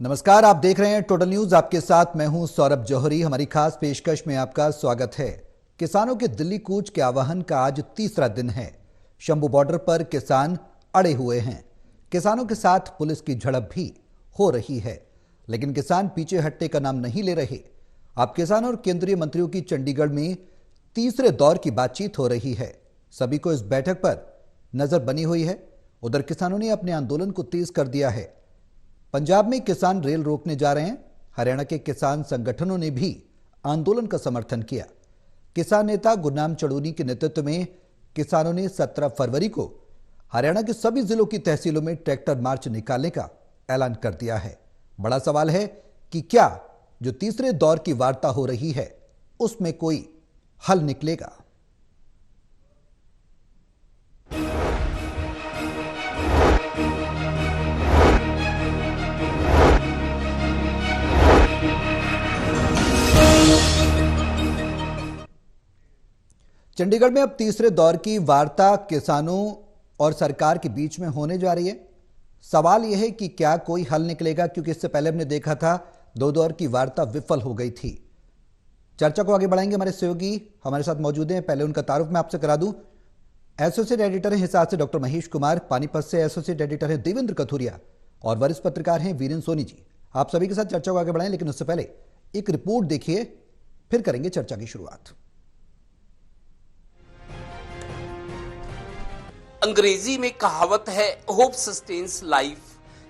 नमस्कार, आप देख रहे हैं टोटल न्यूज। आपके साथ मैं हूं सौरभ जौहरी। हमारी खास पेशकश में आपका स्वागत है। किसानों के दिल्ली कूच के आह्वान का आज तीसरा दिन है। शंभू बॉर्डर पर किसान अड़े हुए हैं। किसानों के साथ पुलिस की झड़प भी हो रही है, लेकिन किसान पीछे हटने का नाम नहीं ले रहे। अब किसानों और केंद्रीय मंत्रियों की चंडीगढ़ में तीसरे दौर की बातचीत हो रही है। सभी को इस बैठक पर नजर बनी हुई है। उधर किसानों ने अपने आंदोलन को तेज कर दिया है। पंजाब में किसान रेल रोकने जा रहे हैं। हरियाणा के किसान संगठनों ने भी आंदोलन का समर्थन किया। किसान नेता गुरनाम चड़ूनी के नेतृत्व में किसानों ने 17 फरवरी को हरियाणा के सभी जिलों की तहसीलों में ट्रैक्टर मार्च निकालने का ऐलान कर दिया है। बड़ा सवाल है कि क्या जो तीसरे दौर की वार्ता हो रही है उसमें कोई हल निकलेगा। चंडीगढ़ में अब तीसरे दौर की वार्ता किसानों और सरकार के बीच में होने जा रही है। सवाल यह है कि क्या कोई हल निकलेगा, क्योंकि इससे पहले हमने देखा था दो दौर की वार्ता विफल हो गई थी। चर्चा को आगे बढ़ाएंगे। हमारे सहयोगी हमारे साथ मौजूद हैं। पहले उनका तारुफ मैं आपसे करा दूं। एसोसिएट एडिटर हैं हिसार से डॉक्टर महेश कुमार, पानीपत से एसोसिएट एडिटर हैं देवेंद्र कथुरिया और वरिष्ठ पत्रकार हैं वीरेंद्र सोनी जी। आप सभी के साथ चर्चा को आगे बढ़ाएं, लेकिन उससे पहले एक रिपोर्ट देखिए, फिर करेंगे चर्चा की शुरुआत। अंग्रेजी में कहावत है होप सस्टेन्स लाइफ,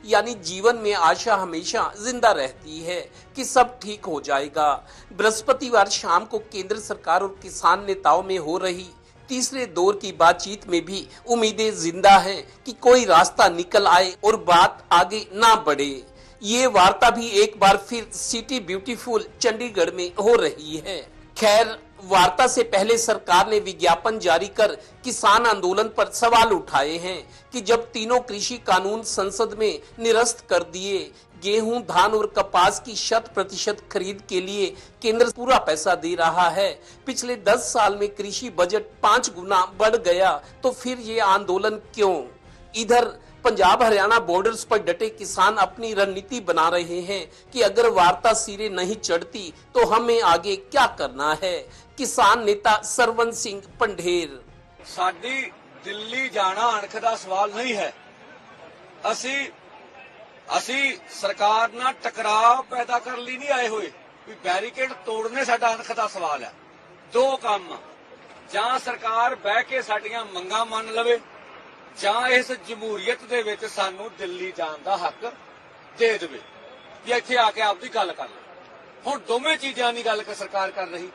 यानी जीवन में आशा हमेशा जिंदा रहती है कि सब ठीक हो जाएगा। बृहस्पतिवार शाम को केंद्र सरकार और किसान नेताओं में हो रही तीसरे दौर की बातचीत में भी उम्मीदें जिंदा हैं कि कोई रास्ता निकल आए और बात आगे ना बढ़े। ये वार्ता भी एक बार फिर सिटी ब्यूटीफुल चंडीगढ़ में हो रही है। खैर, वार्ता से पहले सरकार ने विज्ञापन जारी कर किसान आंदोलन पर सवाल उठाए हैं कि जब तीनों कृषि कानून संसद में निरस्त कर दिए, गेहूं, धान और कपास की 100% खरीद के लिए केंद्र पूरा पैसा दे रहा है, पिछले 10 साल में कृषि बजट 5 गुना बढ़ गया, तो फिर ये आंदोलन क्यों? इधर पंजाब हरियाणा बॉर्डर्स पर डटे किसान अपनी रणनीति बना रहे हैं कि अगर वार्ता सिरे नहीं चढ़ती तो हमें आगे क्या करना है। किसान नेता सरवन सिंह पंढेर, साडी दिल्ली जाना अणख दा सवाल नहीं है। ਅਸੀਂ ਸਰਕਾਰ ਨਾਲ ਟਕਰਾਅ ਪੈਦਾ ਕਰਨ ਲਈ ਨਹੀਂ ਆਏ ਹੋਏ। ਵੀ ਬੈਰੀਕੇਡ ਤੋੜਨੇ ਸਾਡਾ ਅਣਖ ਦਾ ਸਵਾਲ ਹੈ। ਦੋ ਕੰਮ, ਜਾਂ ਸਰਕਾਰ ਬਹਿ ਕੇ ਸਾਡੀਆਂ ਮੰਗਾਂ ਮੰਨ ਲਵੇ, ਜਾਂ ਇਸ ਜਮਹੂਰੀਅਤ ਦੇ ਵਿੱਚ ਸਾਨੂੰ ਦਿੱਲੀ ਜਾਣ ਦਾ ਹੱਕ ਦੇ ਦੇਵੇ ਕਿ ਇੱਥੇ ਆ ਕੇ ਆਪਦੀ ਗੱਲ ਕਰ ਲਓ। ਹੁਣ ਦੋਵੇਂ ਚੀਜ਼ਾਂ ਦੀ ਗੱਲ ਸਰਕਾਰ ਕਰ ਰਹੀ,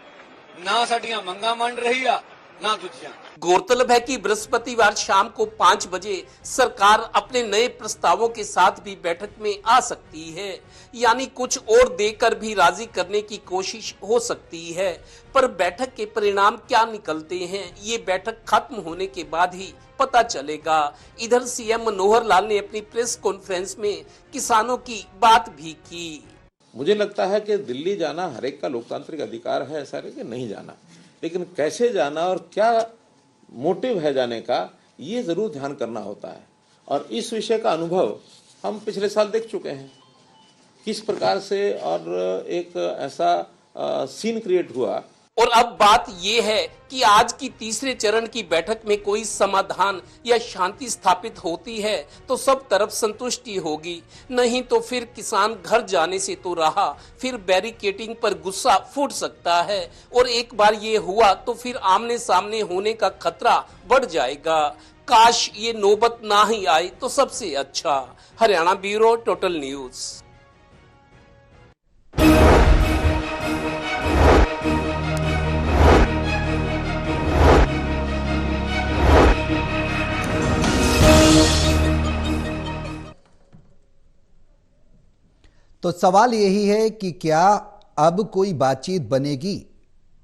ਨਾ ਸਾਡੀਆਂ ਮੰਗਾਂ ਮੰਨ ਰਹੀ ਆ ना दूसरा। गौरतलब है कि बृहस्पतिवार शाम को 5 बजे सरकार अपने नए प्रस्तावों के साथ भी बैठक में आ सकती है, यानी कुछ और देकर भी राजी करने की कोशिश हो सकती है। पर बैठक के परिणाम क्या निकलते हैं, ये बैठक खत्म होने के बाद ही पता चलेगा। इधर सीएम मनोहर लाल ने अपनी प्रेस कॉन्फ्रेंस में किसानों की बात भी की। मुझे लगता है कि दिल्ली जाना हर एक का लोकतांत्रिक अधिकार है, ऐसा नहीं कि नहीं जाना, लेकिन कैसे जाना और क्या मोटिव है जाने का, ये जरूर ध्यान करना होता है। और इस विषय का अनुभव हम पिछले साल देख चुके हैं, किस प्रकार से और एक ऐसा सीन क्रिएट हुआ। और अब बात यह है कि आज की तीसरे चरण की बैठक में कोई समाधान या शांति स्थापित होती है तो सब तरफ संतुष्टि होगी, नहीं तो फिर किसान घर जाने से तो रहा, फिर बैरिकेडिंग पर गुस्सा फूट सकता है, और एक बार ये हुआ तो फिर आमने सामने होने का खतरा बढ़ जाएगा। काश ये नौबत ना ही आए तो सबसे अच्छा। Haryana bureau, total news. तो सवाल यही है कि क्या अब कोई बातचीत बनेगी।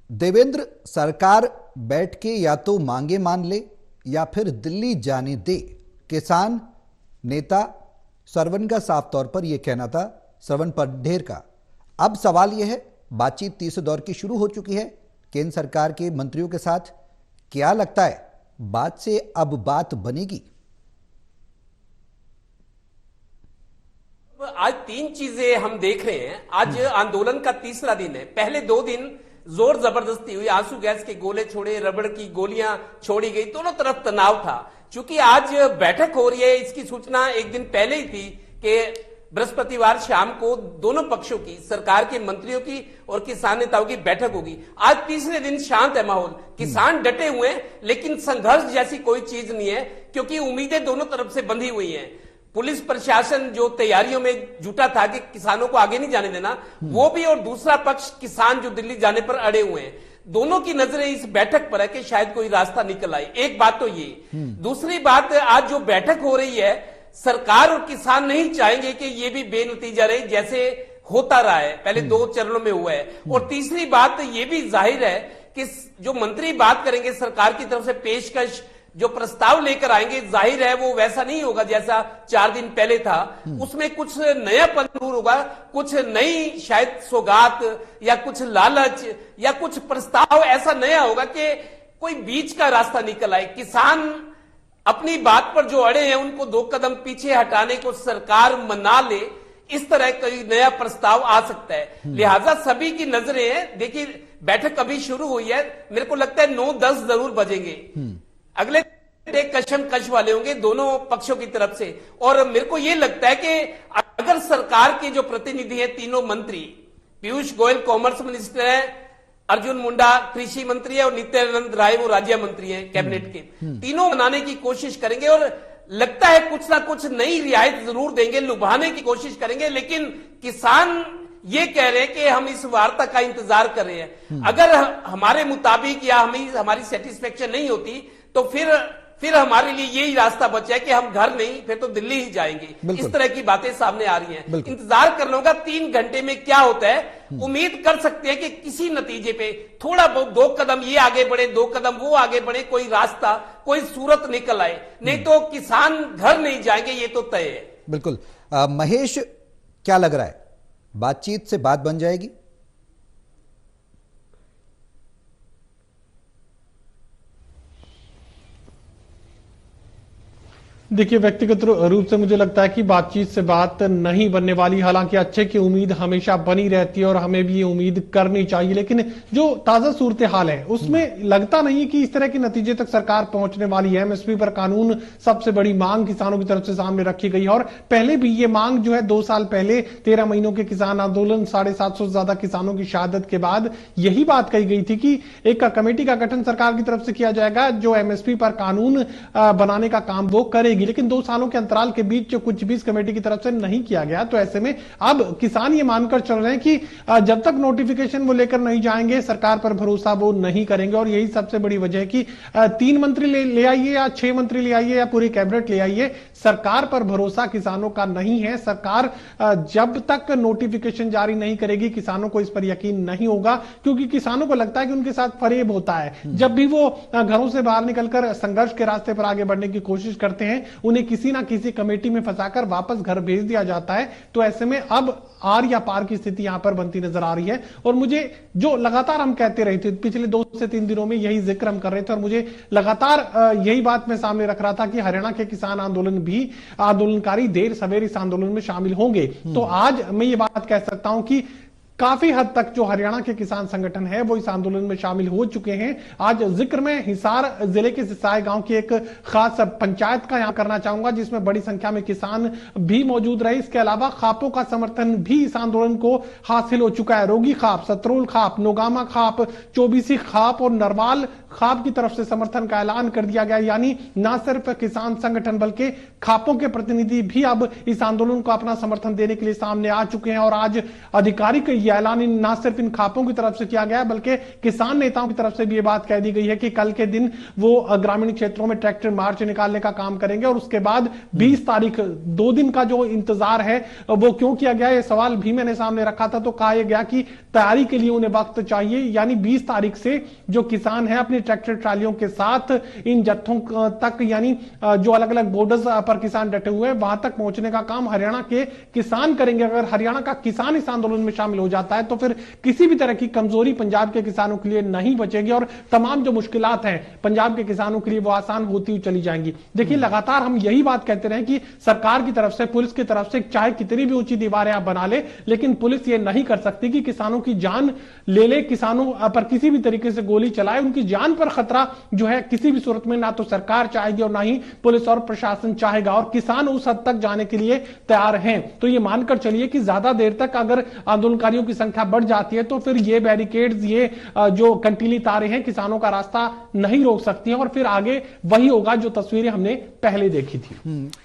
देवेंद्र, सरकार बैठ के या तो मांगे मान ले या फिर दिल्ली जाने दे। किसान नेता सरवन का साफ तौर पर यह कहना था, सरवन पंढेर का। अब सवाल यह है, बातचीत तीसरे दौर की शुरू हो चुकी है केंद्र सरकार के मंत्रियों के साथ। क्या लगता है, बात से अब बात बनेगी? आज तीन चीजें हम देख रहे हैं। आज आंदोलन का तीसरा दिन है। पहले 2 दिन जोर जबरदस्ती हुई, आंसू गैस के गोले छोड़े, रबड़ की गोलियां छोड़ी गई, दोनों तरफ तनाव था। चूंकि आज बैठक हो रही है, इसकी सूचना एक दिन पहले ही थी कि बृहस्पतिवार शाम को दोनों पक्षों की, सरकार के मंत्रियों की और किसान नेताओं की बैठक होगी। आज तीसरे दिन शांत है माहौल, किसान डटे हुए हैं, लेकिन संघर्ष जैसी कोई चीज नहीं है, क्योंकि उम्मीदें दोनों तरफ से बंधी हुई हैं। पुलिस प्रशासन जो तैयारियों में जुटा था कि किसानों को आगे नहीं जाने देना, वो भी, और दूसरा पक्ष किसान जो दिल्ली जाने पर अड़े हुए हैं। दोनों की नजरें इस बैठक पर है कि शायद कोई रास्ता निकल आए। एक बात तो ये। दूसरी बात, आज जो बैठक हो रही है, सरकार और किसान नहीं चाहेंगे कि ये भी बेनतीजा रहे जैसे होता रहा है, पहले 2 चरणों में हुआ है। और तीसरी बात ये भी जाहिर है कि जो मंत्री बात करेंगे, सरकार की तरफ से पेशकश जो प्रस्ताव लेकर आएंगे, जाहिर है वो वैसा नहीं होगा जैसा 4 दिन पहले था। उसमें कुछ नयापन जरूर होगा, कुछ नई शायद सौगात या कुछ लालच या कुछ प्रस्ताव ऐसा नया होगा कि कोई बीच का रास्ता निकल आए। किसान अपनी बात पर जो अड़े हैं, उनको 2 कदम पीछे हटाने को सरकार मना ले, इस तरह कोई नया प्रस्ताव आ सकता है। लिहाजा सभी की नजरें हैं। देखिए, बैठक अभी शुरू हुई है, मेरे को लगता है 9-10 जरूर बजेंगे। अगले कशमकश वाले होंगे दोनों पक्षों की तरफ से। और मेरे को यह लगता है कि अगर सरकार के जो प्रतिनिधि हैं, तीनों मंत्री, पीयूष गोयल कॉमर्स मिनिस्टर है, अर्जुन मुंडा कृषि मंत्री है और नित्यानंद राय वो राज्य मंत्री हैं कैबिनेट के, तीनों बनाने की कोशिश करेंगे और लगता है कुछ ना कुछ नई रियायत जरूर देंगे, लुभाने की कोशिश करेंगे। लेकिन किसान ये कह रहे हैं कि हम इस वार्ता का इंतजार कर रहे हैं। अगर हमारे मुताबिक या हमारी सेटिस्फेक्शन नहीं होती तो फिर हमारे लिए यही रास्ता बचा है कि हम घर नहीं, फिर तो दिल्ली ही जाएंगे। इस तरह की बातें सामने आ रही हैं। इंतजार करना होगा 3 घंटे में क्या होता है। उम्मीद कर सकते हैं कि किसी नतीजे पे थोड़ा बहुत 2 कदम ये आगे बढ़े, 2 कदम वो आगे बढ़े, कोई रास्ता, कोई सूरत निकल आए। नहीं तो किसान घर नहीं जाएंगे, ये तो तय है। बिल्कुल। महेश, क्या लग रहा है, बातचीत से बात बन जाएगी? देखिए, व्यक्तिगत रूप से मुझे लगता है कि बातचीत से बात नहीं बनने वाली। हालांकि अच्छे की उम्मीद हमेशा बनी रहती है और हमें भी ये उम्मीद करनी चाहिए, लेकिन जो ताजा सूरत हाल है उसमें लगता नहीं है कि इस तरह के नतीजे तक सरकार पहुंचने वाली है। एमएसपी पर कानून सबसे बड़ी मांग किसानों की तरफ से सामने रखी गई है और पहले भी ये मांग जो है 2 साल पहले 13 महीनों के किसान आंदोलन, 750 से ज्यादा किसानों की शहादत के बाद यही बात कही गई थी कि एक कमेटी का गठन सरकार की तरफ से किया जाएगा जो एमएसपी पर कानून बनाने का काम वो करेगी। लेकिन 2 सालों के अंतराल के बीच जो कुछ भी इस कमेटी की तरफ से नहीं किया गया, तो ऐसे में अब किसान ये मानकर चल रहे हैं कि जब तक नोटिफिकेशन वो लेकर नहीं जाएंगे, सरकार पर भरोसा वो नहीं करेंगे। और यही सबसे बड़ी वजह है कि 3 मंत्री ले आइए या 6 मंत्री ले आइए या पूरी कैबिनेट ले आइए, सरकार पर भरोसा किसानों का नहीं है। सरकार जब तक नोटिफिकेशन जारी नहीं करेगी, किसानों को इस पर यकीन नहीं होगा, क्योंकि किसानों को लगता है कि उनके साथ फरेब होता है। जब भी वो घरों से बाहर निकलकर संघर्ष के रास्ते पर आगे बढ़ने की कोशिश करते हैं, उन्हें किसी ना किसी कमेटी में फंसाकर वापस घर भेज दिया जाता है। तो ऐसे में अब आर या पार की स्थिति यहां पर बनती नजर आ रही है। और मुझे जो लगातार हम कहते रहे थे, पिछले 2 से 3 दिनों में यही जिक्र हम कर रहे थे और मुझे लगातार यही बात मैं सामने रख रहा था कि हरियाणा के किसान आंदोलनकारी देर सवेर इस आंदोलन में शामिल होंगे। तो आज मैं ये बात कह सकता हूं कि काफी हद तक जो हरियाणा के किसान संगठन है वो इस आंदोलन में शामिल हो चुके हैं। आज जिक्र में हिसार जिले के सिसाई गांव की एक खास पंचायत का यहां करना चाहूंगा, जिसमें बड़ी संख्या में किसान भी मौजूद रहे। इसके अलावा खापों का समर्थन भी इस आंदोलन को हासिल हो चुका है। रोगी खाप, सतरोल खाप, नोगामा खाप, चौबीसी खाप और नरवाल खाप की तरफ से समर्थन का ऐलान कर दिया गया। यानी न सिर्फ किसान संगठन बल्कि खापों के प्रतिनिधि भी अब इस आंदोलन को अपना समर्थन देने के लिए सामने आ चुके हैं। और आज आधिकारिक यह ऐलान न सिर्फ इन खापों की तरफ से किया गया बल्कि किसान नेताओं की तरफ से भी यह बात कह दी गई है कि कल के दिन वो ग्रामीण क्षेत्रों में ट्रैक्टर मार्च निकालने का काम करेंगे। और उसके बाद 20 तारीख 2 दिन का जो इंतजार है वो क्यों किया गया, ये सवाल भी मैंने सामने रखा था। तो कहा यह गया कि तैयारी के लिए उन्हें वक्त चाहिए, यानी 20 तारीख से जो किसान है अपनी अपने ट्रैक्टर ट्रालियों के साथ इन जत्थों तक, यानी जो अलग अलग बॉर्डर्स पर किसान डटे हुए हैं वहां तक पहुंचने का काम हरियाणा के किसान करेंगे। अगर हरियाणा का किसान इस आंदोलन में शामिल हो जाता है तो फिर किसी भी तरह की कमजोरी पंजाब के किसानों के लिए नहीं बचेगी और तमाम जो मुश्किलात हैं पंजाब के किसानों के लिए वो आसान होती हुई चली जाएंगी। देखिए, लगातार हम यही बात कहते रहे कि सरकार की तरफ से, पुलिस की तरफ से चाहे कितनी भी ऊंची दीवारें आप बना ले, लेकिन पुलिस ये नहीं कर सकती कि किसानों की जान ले, किसानों पर किसी भी तरीके से गोली चलाए। उनकी जान पर खतरा जो है किसी भी सूरत में ना तो सरकार चाहेगी और ना ही पुलिस और प्रशासन चाहेगा, और किसान उस हद तक जाने के लिए तैयार हैं। तो ये मानकर चलिए कि ज्यादा देर तक अगर आंदोलनकारियों की संख्या बढ़ जाती है तो फिर ये बैरिकेड्स, ये जो कंटीली तारें हैं, किसानों का रास्ता नहीं रोक सकती हैं और फिर आगे वही होगा जो तस्वीरें हमने पहले देखी थी।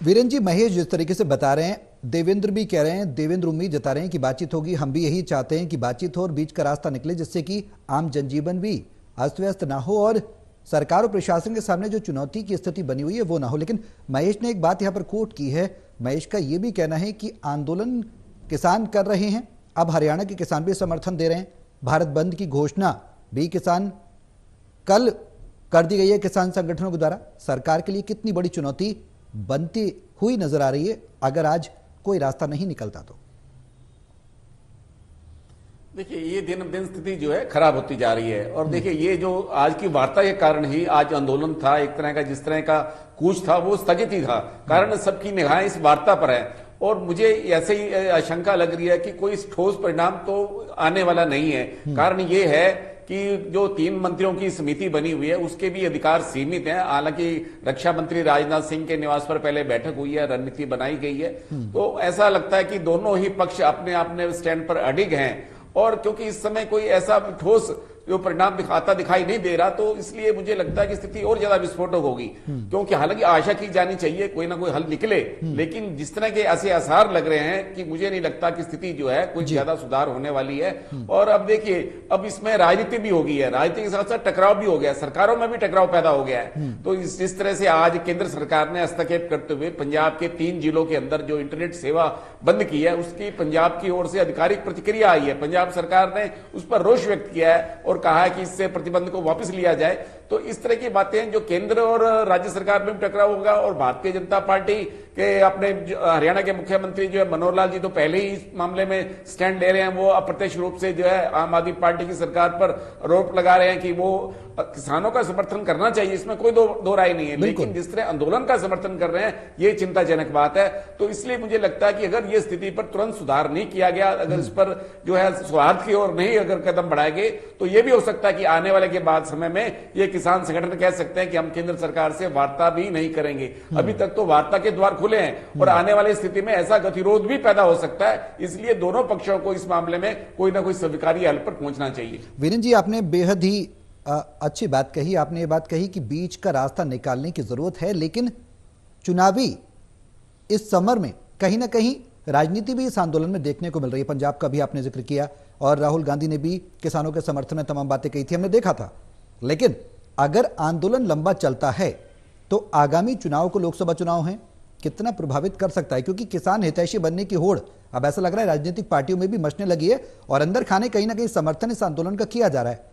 वीरेंद्र जी, महेश जिस तरीके से बता रहे हैं, देवेंद्र भी कह रहे हैं, देवेंद्र उम्मीद जता रहे हैं कि बातचीत होगी। हम भी यही चाहते हैं कि बातचीत हो और बीच का रास्ता निकले, जिससे कि आम जनजीवन भी अस्त व्यस्त ना हो और सरकार और प्रशासन के सामने जो चुनौती की स्थिति बनी हुई है वो ना हो। लेकिन महेश ने एक बात यहां पर कोट की है। महेश का यह भी कहना है कि आंदोलन किसान कर रहे हैं, अब हरियाणा के किसान भी समर्थन दे रहे हैं। भारत बंद की घोषणा भी किसान कल कर दी गई है किसान संगठनों के द्वारा। सरकार के लिए कितनी बड़ी चुनौती बनती हुई नजर आ रही है अगर आज कोई रास्ता नहीं निकलता तो। देखिए, ये दिन ब दिन स्थिति जो है खराब होती जा रही है और देखिए, ये जो आज की वार्ता के कारण ही आज आंदोलन था, एक तरह का जिस तरह का कूच था वो स्थगित ही था, कारण सबकी निगाहें इस वार्ता पर है और मुझे ऐसे ही आशंका लग रही है कि कोई ठोस परिणाम तो आने वाला नहीं है। कारण ये है कि जो 3 मंत्रियों की समिति बनी हुई है उसके भी अधिकार सीमित हैं। हालांकि रक्षा मंत्री राजनाथ सिंह के निवास पर पहले बैठक हुई है, रणनीति बनाई गई है, तो ऐसा लगता है कि दोनों ही पक्ष अपने अपने स्टैंड पर अडिग हैं और क्योंकि इस समय कोई ऐसा ठोस जो परिणाम दिखाई नहीं दे रहा, तो इसलिए मुझे लगता है कि स्थिति और ज्यादा विस्फोटक होगी। क्योंकि हालांकि आशा की जानी चाहिए कोई ना कोई हल निकले, लेकिन जिस तरह के ऐसे आसार लग रहे हैं कि मुझे नहीं लगता कि स्थिति जो है कोई ज्यादा सुधार होने वाली है। और अब देखिए, अब इसमें राजनीति भी हो गई है, राजनीति के साथ साथ टकराव भी हो गया है, सरकारों में भी टकराव पैदा हो गया है। तो जिस तरह से आज केंद्र सरकार ने हस्तक्षेप करते हुए पंजाब के 3 जिलों के अंदर जो इंटरनेट सेवा बंद की है, उसकी पंजाब की ओर से आधिकारिक प्रतिक्रिया आई है। पंजाब सरकार ने उस पर रोष व्यक्त किया है और कहा है कि इससे प्रतिबंध को वापस लिया जाए। तो इस तरह की बातें जो केंद्र और राज्य सरकार में भी टकराव होगा और भारतीय जनता पार्टी के अपने हरियाणा के मुख्यमंत्री जो है मनोहर लाल जी तो पहले ही इस मामले में स्टैंड ले रहे हैं। वो अप्रत्यक्ष रूप से जो है आम आदमी पार्टी की सरकार पर आरोप लगा रहे हैं कि वो किसानों का समर्थन करना चाहिए, इसमें कोई दो राय नहीं है, लेकिन जिस तरह आंदोलन का समर्थन कर रहे हैं ये चिंताजनक बात है। तो इसलिए मुझे लगता है कि अगर ये स्थिति पर तुरंत सुधार नहीं किया गया, अगर इस पर जो है सौहार्द की ओर नहीं अगर कदम बढ़ाएंगे, तो ये भी हो सकता है कि आने वाले के बाद समय में ये किसान संगठन कह सकते हैं कि हम केंद्र सरकार से वार्ता भी नहीं करेंगे। अभी तक तो वार्ता के द्वार खुले हैं और आने वाली स्थिति में ऐसा गतिरोध भी पैदा हो सकता है। इसलिए दोनों पक्षों को इस मामले में कोई ना कोई स्वीकार्य हल पर पहुंचना चाहिए। वीरेंद्र जी, आपने बेहद ही अच्छी बात कही। आपने ये बात कही कि बीच का रास्ता निकालने की जरूरत है, लेकिन चुनावी इस समर में कहीं ना कहीं राजनीति भी इस आंदोलन में देखने को मिल रही है। पंजाब का भी आपने जिक्र किया और राहुल गांधी ने भी किसानों के समर्थन में तमाम बातें कही थी, हमने देखा था। लेकिन अगर आंदोलन लंबा चलता है तो आगामी चुनाव को, लोकसभा चुनाव हैं, कितना प्रभावित कर सकता है? क्योंकि किसान हितैषी बनने की होड़ अब ऐसा लग रहा है राजनीतिक पार्टियों में भी मचने लगी है और अंदर खाने कहीं ना कहीं समर्थन इस आंदोलन का किया जा रहा है।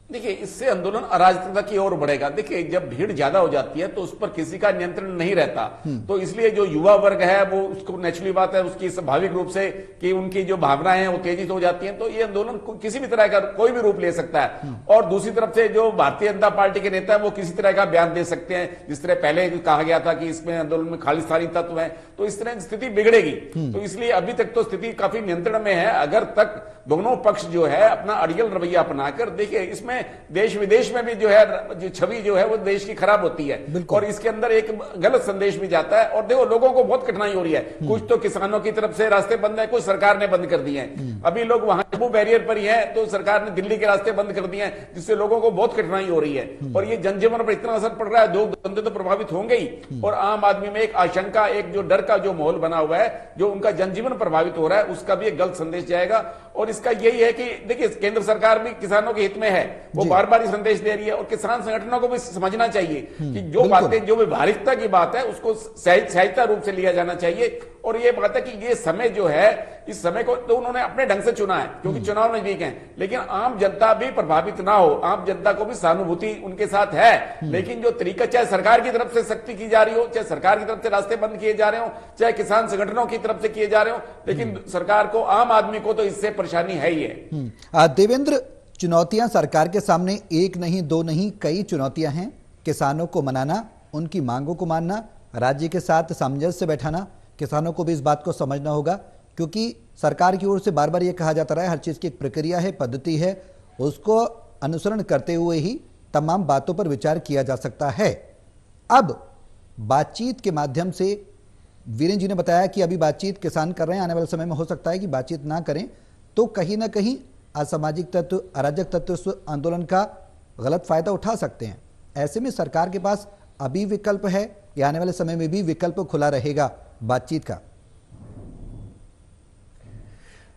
देखिए, इससे आंदोलन अराजकता की ओर बढ़ेगा। देखिए, जब भीड़ ज्यादा हो जाती है तो उस पर किसी का नियंत्रण नहीं रहता, तो इसलिए जो युवा वर्ग है वो, उसको नेचुरली बात है, उसकी स्वाभाविक रूप से कि उनकी जो भावनाएं हैं वो तेजी से हो जाती हैं। तो ये आंदोलन किसी भी तरह का कोई भी रूप ले सकता है। और दूसरी तरफ से जो भारतीय जनता पार्टी के नेता है वो किसी तरह का बयान दे सकते हैं, जिस तरह पहले कहा गया था कि इसमें आंदोलन में खालिस्तानी तत्व है, तो इस तरह की स्थिति बिगड़ेगी। तो इसलिए अभी तक तो स्थिति काफी नियंत्रण में है। अगर तक दोनों पक्ष जो है अपना अड़ियल रवैया अपनाकर, देखिए इसमें देश विदेश में भी जो है जो छवि जो है वो देश की खराब होती है और इसके अंदर एक गलत संदेश भी जाता है। और देखो, लोगों को बहुत कठिनाई हो रही है। कुछ तो किसानों की तरफ से रास्ते बंद है, कुछ सरकार ने बंद कर दिए हैं। अभी लोग वहां जम्मू बैरियर पर ही है, तो सरकार ने दिल्ली के रास्ते बंद कर दिए हैं, जिससे लोगों को बहुत कठिनाई हो रही है और ये जनजीवन पर इतना असर पड़ रहा है, लोग धंधे तो प्रभावित होंगे ही और आम आदमी में एक आशंका, एक जो डर का जो माहौल बना हुआ है, जो उनका जनजीवन प्रभावित हो रहा है, उसका भी एक गलत संदेश जाएगा। और इसका यही है कि देखिए, केंद्र सरकार भी किसानों के हित में है, वो बार बार संदेश दे रही है और किसान संगठनों को भी समझना चाहिए कि जो बातें, जो व्यवहारिकता की बात है उसको सहजता रूप से लिया जाना चाहिए। और ये बात है कि ये समय जो है इस समय को तो उन्होंने अपने ढंग से चुना है क्योंकि चुनाव नजदीक है, लेकिन आम जनता भी प्रभावित ना हो, आम जनता को भी सहानुभूति उनके साथ है। लेकिन जो तरीका, चाहे सरकार की तरफ से सख्ती की जा रही हो, चाहे सरकार की तरफ से रास्ते बंद किए जा रहे हो, चाहे किसान संगठनों की तरफ से किए जा रहे हो, लेकिन सरकार को, आम आदमी को तो इससे परेशानी है ही है। देवेंद्र, चुनौतियां सरकार के सामने एक नहीं, दो नहीं, कई चुनौतियां हैं। किसानों को मनाना, उनकी मांगों को मानना, राज्य के साथ सामंजस्य बैठाना। किसानों को भी इस बात को समझना होगा क्योंकि सरकार की ओर से बार बार ये कहा जाता रहा है हर चीज की एक प्रक्रिया है, पद्धति है, उसको अनुसरण करते हुए ही तमाम बातों पर विचार किया जा सकता है। अब बातचीत के माध्यम से वीरेंद्र जी ने बताया कि अभी बातचीत किसान कर रहे हैं, आने वाले समय में हो सकता है कि बातचीत ना करें तो कहीं ना कहीं असामाजिक तत्व, अराजक तत्व इस आंदोलन का गलत फायदा उठा सकते हैं। ऐसे में सरकार के पास अभी विकल्प है या आने वाले समय में भी विकल्प खुला रहेगा बातचीत का?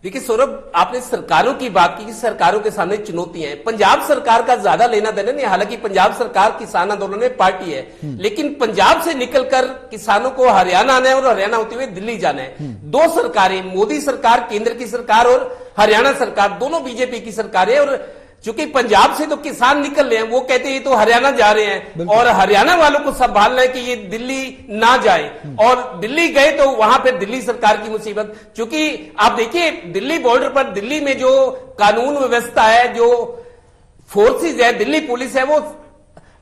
देखिए सौरभ, आपने सरकारों की बात की कि सरकारों के सामने चुनौतियां हैं। पंजाब सरकार का ज्यादा लेना देना नहीं, हालांकि पंजाब सरकार किसान आंदोलन में पार्टी है, लेकिन पंजाब से निकलकर किसानों को हरियाणा आना है और हरियाणा होते हुए दिल्ली जाना है। दो सरकारें, मोदी सरकार केंद्र की सरकार और हरियाणा सरकार, दोनों बीजेपी की सरकार है। और चूंकि पंजाब से तो किसान निकल रहे हैं, वो कहते हैं तो हरियाणा जा रहे हैं और हरियाणा वालों को संभालना है कि ये दिल्ली ना जाए, और दिल्ली गए तो वहां पे दिल्ली सरकार की मुसीबत। चूंकि आप देखिए दिल्ली बॉर्डर पर, दिल्ली में जो कानून व्यवस्था है, जो फोर्सेज है, दिल्ली पुलिस है, वो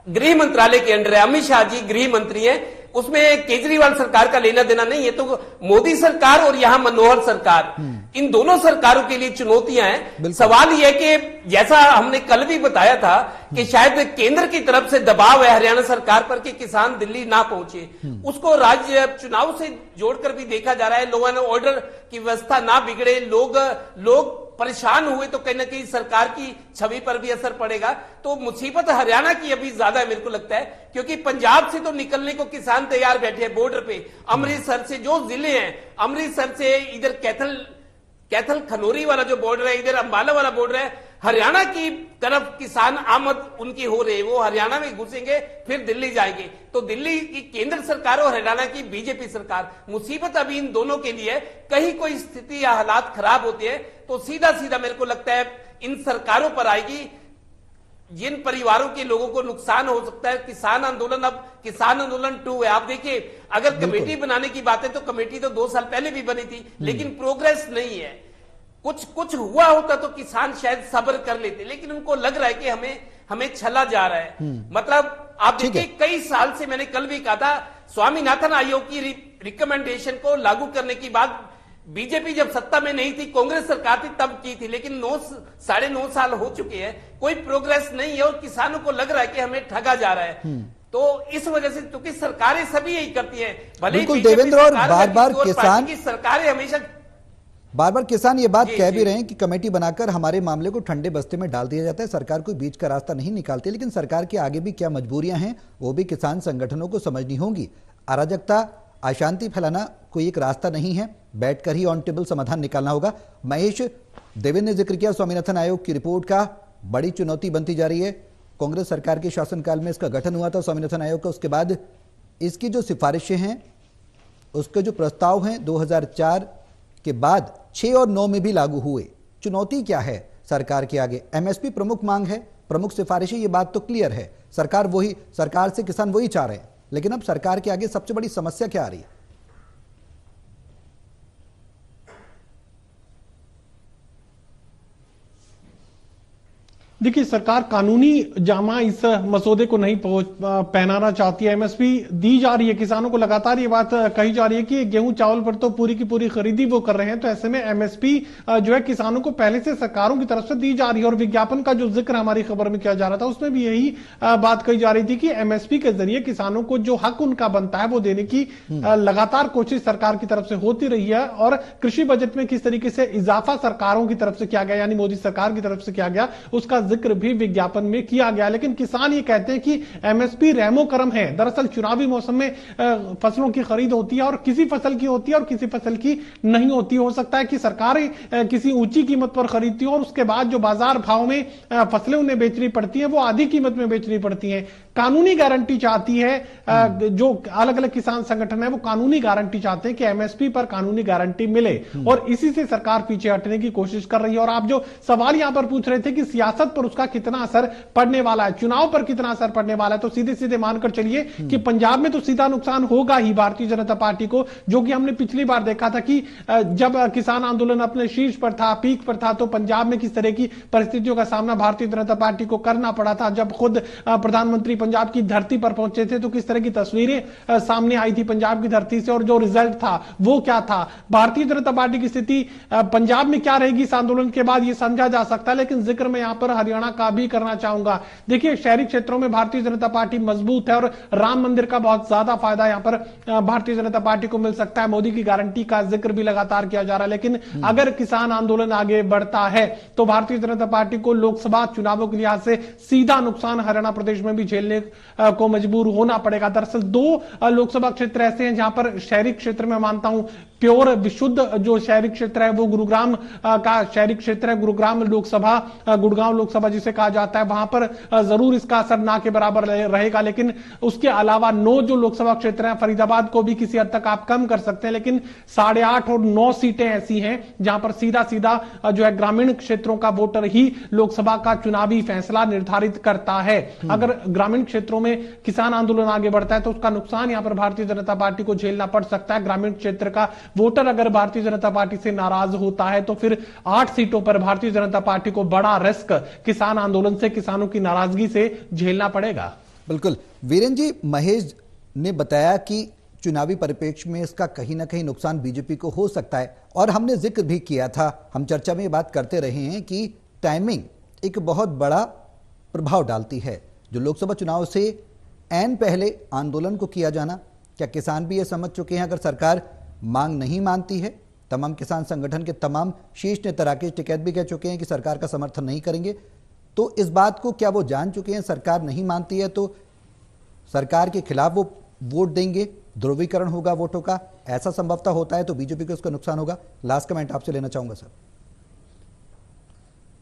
गृह मंत्रालय के अंडर है। अमित शाह जी गृह मंत्री हैं, उसमें केजरीवाल सरकार का लेना देना नहीं है। तो मोदी सरकार और यहां मनोहर सरकार, इन दोनों सरकारों के लिए चुनौतियां हैं। सवाल यह है कि जैसा हमने कल भी बताया था कि शायद केंद्र की तरफ से दबाव है हरियाणा सरकार पर कि किसान दिल्ली ना पहुंचे, उसको राज्य चुनाव से जोड़कर भी देखा जा रहा है। लॉ एंड ऑर्डर की व्यवस्था ना बिगड़े, लोग परेशान हुए तो कहीं ना कहीं सरकार की छवि पर भी असर पड़ेगा। तो मुसीबत हरियाणा की अभी ज्यादा है मेरे को लगता है, क्योंकि पंजाब से तो निकलने को किसान तैयार बैठे हैं बॉर्डर पे। अमृतसर से जो जिले हैं, अमृतसर से इधर कैथल खनौरी वाला जो बॉर्डर है, इधर अंबाला वाला बॉर्डर है, हरियाणा की तरफ किसान आमद उनकी हो रही है। वो हरियाणा में घुसेंगे फिर दिल्ली जाएंगे। तो दिल्ली की केंद्र सरकार और हरियाणा की बीजेपी सरकार, मुसीबत अभी इन दोनों के लिए। कहीं कोई स्थिति या हालात खराब होते हैं तो सीधा सीधा मेरे को लगता है इन सरकारों पर आएगी। जिन परिवारों के लोगों को नुकसान हो सकता है, किसान आंदोलन अब किसान आंदोलन 2 है। आप देखिए, अगर कमेटी बनाने की बात है तो कमेटी तो 2 साल पहले भी बनी थी, लेकिन प्रोग्रेस नहीं है। कुछ हुआ होता तो किसान शायद सब्र कर लेते, लेकिन उनको लग रहा है कि हमें छला जा रहा है। मतलब आप देखिए, कई साल से, मैंने कल भी कहा था, स्वामीनाथन आयोग की रिकमेंडेशन को लागू करने की बात बीजेपी जब सत्ता में नहीं थी, कांग्रेस सरकार थी, तब की थी, लेकिन 9.5 साल हो चुके हैं, कोई प्रोग्रेस नहीं है और किसानों को लग रहा है कि हमें ठगा जा रहा है। तो इस वजह से, क्योंकि सरकारें सभी यही करती हैं, भले बिल्कुल देवेंद्र, और बार-बार किसान की सरकारें हमेशा बार-बार किसान ये बात कह भी रहे हैं कि कमेटी बनाकर हमारे मामले को ठंडे बस्ते में डाल दिया जाता है, सरकार कोई बीच का रास्ता नहीं निकालती। लेकिन सरकार के आगे भी क्या मजबूरियां हैं वो भी किसान संगठनों को समझनी होंगी। अराजकता, अशांति फैलाना कोई एक रास्ता नहीं है, बैठकर ही ऑन टेबल समाधान निकालना होगा। महेश, देवेंद्र ने जिक्र किया स्वामीनाथन आयोग की रिपोर्ट का, बड़ी चुनौती बनती जा रही है। कांग्रेस सरकार के शासनकाल में इसका गठन हुआ था स्वामीनाथन आयोग का, उसके बाद इसकी जो सिफारिशें हैं, उसके जो प्रस्ताव हैं 2004 के बाद 6 और 9 में भी लागू हुए। चुनौती क्या है सरकार के आगे? एमएसपी प्रमुख मांग है, प्रमुख सिफारिशें, ये बात तो क्लियर है, सरकार से किसान वही चाह रहे हैं, लेकिन अब सरकार के आगे सबसे बड़ी समस्या क्या आ रही है? देखिए, सरकार कानूनी जामा इस मसौदे को नहीं पहनाना चाहती है। एमएसपी दी जा रही है, किसानों को लगातार ये बात कही जा रही है कि गेहूं चावल पर तो पूरी की पूरी खरीदी वो कर रहे हैं, तो ऐसे में एमएसपी जो है किसानों को पहले से सरकारों की तरफ से दी जा रही है। और विज्ञापन का जो जिक्र हमारी खबर में किया जा रहा था, उसमें भी यही बात कही जा रही थी कि एमएसपी के जरिए किसानों को जो हक उनका बनता है वो देने की लगातार कोशिश सरकार की तरफ से होती रही है। और कृषि बजट में किस तरीके से इजाफा सरकारों की तरफ से किया गया, यानी मोदी सरकार की तरफ से किया गया, उसका जिक्र भी विज्ञापन में किया गया। लेकिन किसान ये कहते हैं कि एमएसपी रहमो करम है। दरअसल चुनावी मौसम में फसलों की खरीद होती है और किसी फसल की होती है और किसी फसल की नहीं होती। हो सकता है कि सरकारें किसी ऊंची कीमत पर खरीदती हो और उसके बाद जो बाजार भाव में फसलें उन्हें बेचनी पड़ती हैं वो आधी कीमत में बेचनी पड़ती हैं। कानूनी गारंटी चाहती है। जो अलग अलग किसान संगठन है वो कानूनी गारंटी चाहते हैं कि एमएसपी पर कानूनी गारंटी मिले, और इसी से सरकार पीछे हटने की कोशिश कर रही है। और आप जो सवाल यहां पर पूछ रहे थे कि सियासत पर उसका कितना असर पड़ने वाला है, चुनाव पर कितना असर पड़ने वाला है, तो सीधे सीधे मानकर चलिए कि पंजाब में तो सीधा नुकसान होगा ही भारतीय जनता पार्टी को, जो कि हमने पिछली बार देखा था कि जब किसान आंदोलन अपने शीर्ष पर था, पीक पर था, तो पंजाब में किस तरह की परिस्थितियों का सामना भारतीय जनता पार्टी को करना पड़ा था। जब खुद प्रधानमंत्री पंजाब की धरती पर पहुंचे थे तो किस तरह की तस्वीरें सामने आई थी पंजाब की धरती से, और जो रिजल्ट था वो क्या था। भारतीय जनता पार्टी की स्थिति पंजाब में क्या रहेगी इस आंदोलन के बाद, ये समझा जा सकता है। लेकिन जिक्र मैं यहां पर हरियाणा का भी करना चाहूंगा। देखिए, शहरी क्षेत्रों में भारतीय जनता पार्टी मजबूत है और राम मंदिर का बहुत ज्यादा फायदा यहां पर भारतीय जनता पार्टी को मिल सकता है। मोदी की गारंटी का जिक्र भी लगातार किया जा रहा है। लेकिन अगर किसान आंदोलन आगे बढ़ता है तो भारतीय जनता पार्टी को लोकसभा चुनावों के लिहाज से सीधा नुकसान हरियाणा प्रदेश में भी झेलने को मजबूर होना पड़ेगा। दरअसल 2 लोकसभा क्षेत्र ऐसे हैं जहां पर शहरी क्षेत्र में मानता हूं प्योर विशुद्ध जो शहरी क्षेत्र है वो गुरुग्राम का शहरी क्षेत्र है। गुरुग्राम लोकसभा, गुड़गांव लोकसभा जिसे कहा जाता है, वहां पर जरूर इसका असर ना के बराबर रहेगा। लेकिन उसके अलावा 9 जो लोकसभा क्षेत्र हैं, फरीदाबाद को भी किसी हद तक आप कम कर सकते हैं, लेकिन 8.5 और 9 सीटें ऐसी हैं जहां पर सीधा सीधा जो है ग्रामीण क्षेत्रों का वोटर ही लोकसभा का चुनावी फैसला निर्धारित करता है। अगर ग्रामीण क्षेत्रों में किसान आंदोलन आगे बढ़ता है तो उसका नुकसान यहां पर भारतीय जनता पार्टी को झेलना पड़ सकता है। ग्रामीण क्षेत्र का वोटर अगर भारतीय जनता पार्टी से नाराज होता है तो फिर 8 सीटों पर भारतीय जनता पार्टी को बड़ा रिस्क किसान आंदोलन से, किसानों की नाराजगी से झेलना पड़ेगा। बिल्कुल वीरेंद्र जी, महेश ने बताया कि चुनावी परिप्रेक्ष्य में इसका कहीं ना कहीं नुकसान बीजेपी को हो सकता है, और हमने जिक्र भी किया था, हम चर्चा में ये बात करते रहे हैं कि टाइमिंग एक बहुत बड़ा प्रभाव डालती है। जो लोकसभा चुनाव से ऐन पहले आंदोलन को किया जाना, क्या किसान भी ये समझ चुके हैं अगर सरकार मांग नहीं मानती है? तमाम किसान संगठन के तमाम शीर्ष नेता राकेश टिकैत भी कह चुके हैं कि सरकार का समर्थन नहीं करेंगे। तो इस बात को क्या वो जान चुके हैं, सरकार नहीं मानती है तो सरकार के खिलाफ वो वोट देंगे, ध्रुवीकरण होगा वोटों का, ऐसा संभवतः होता है तो बीजेपी को इसका नुकसान होगा? लास्ट कमेंट आपसे लेना चाहूंगा सर।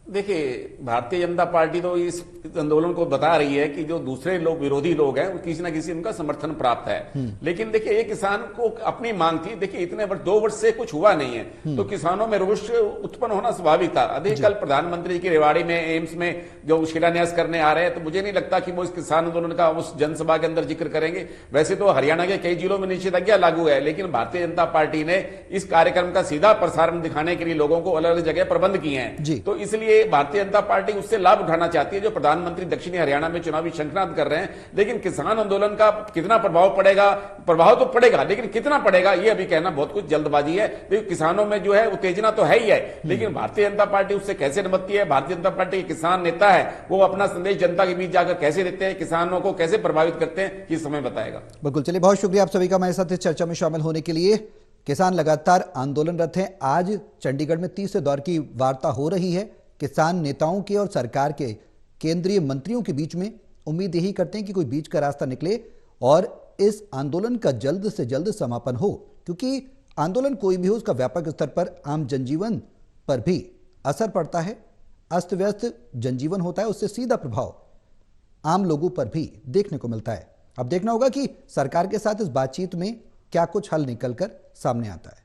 देखिए, भारतीय जनता पार्टी तो इस आंदोलन को बता रही है कि जो दूसरे लोग, विरोधी लोग हैं, किसी ना किसी उनका समर्थन प्राप्त है। लेकिन देखिए, ये किसान को अपनी मांग थी। देखिए, इतने वर्ष, 2 वर्ष से कुछ हुआ नहीं है, तो किसानों में रोष उत्पन्न होना स्वाभाविक था। अधिक कल प्रधानमंत्री की रेवाड़ी में, एम्स में जो शिलान्यास करने आ रहे हैं, तो मुझे नहीं लगता कि वो इस किसान आंदोलन का उस जनसभा के अंदर जिक्र करेंगे। वैसे तो हरियाणा के कई जिलों में निषेधाज्ञा लागू है, लेकिन भारतीय जनता पार्टी ने इस कार्यक्रम का सीधा प्रसारण दिखाने के लिए लोगों को अलग अलग जगह प्रबंध किए हैं। तो इसलिए भारतीय जनता पार्टी उससे लाभ उठाना चाहती है जो प्रधानमंत्री दक्षिणी हरियाणा में चुनावी शंखनाद कर रहे हैं। लेकिन किसान आंदोलन का कितना प्रभाव पड़ेगा, प्रभाव तो पड़ेगा, लेकिन कितना पड़ेगा ये अभी कहना बहुत कुछ जल्दबाजी है। देखिए, किसानों में जो है उत्तेजना तो है ही है, लेकिन भारतीय जनता पार्टी उससे कैसे निपटती है, भारतीय जनता पार्टी के किसान नेता है वो अपना संदेश जनता के बीच जाकर कैसे देते हैं, किसानों को कैसे प्रभावित करते हैं, ये समय बताएगा। बिल्कुल, चलिए बहुत शुक्रिया आप सभी का हमारे साथ इस चर्चा में शामिल होने के लिए। किसान लगातार आंदोलनरत हैं। आज चंडीगढ़ में तीसरे दौर की वार्ता हो रही है किसान नेताओं के और सरकार के केंद्रीय मंत्रियों के बीच में। उम्मीद यही करते हैं कि कोई बीच का रास्ता निकले और इस आंदोलन का जल्द से जल्द समापन हो, क्योंकि आंदोलन कोई भी हो उसका व्यापक स्तर पर आम जनजीवन पर भी असर पड़ता है। अस्त व्यस्त जनजीवन होता है, उससे सीधा प्रभाव आम लोगों पर भी देखने को मिलता है। अब देखना होगा कि सरकार के साथ इस बातचीत में क्या कुछ हल निकलकर सामने आता है।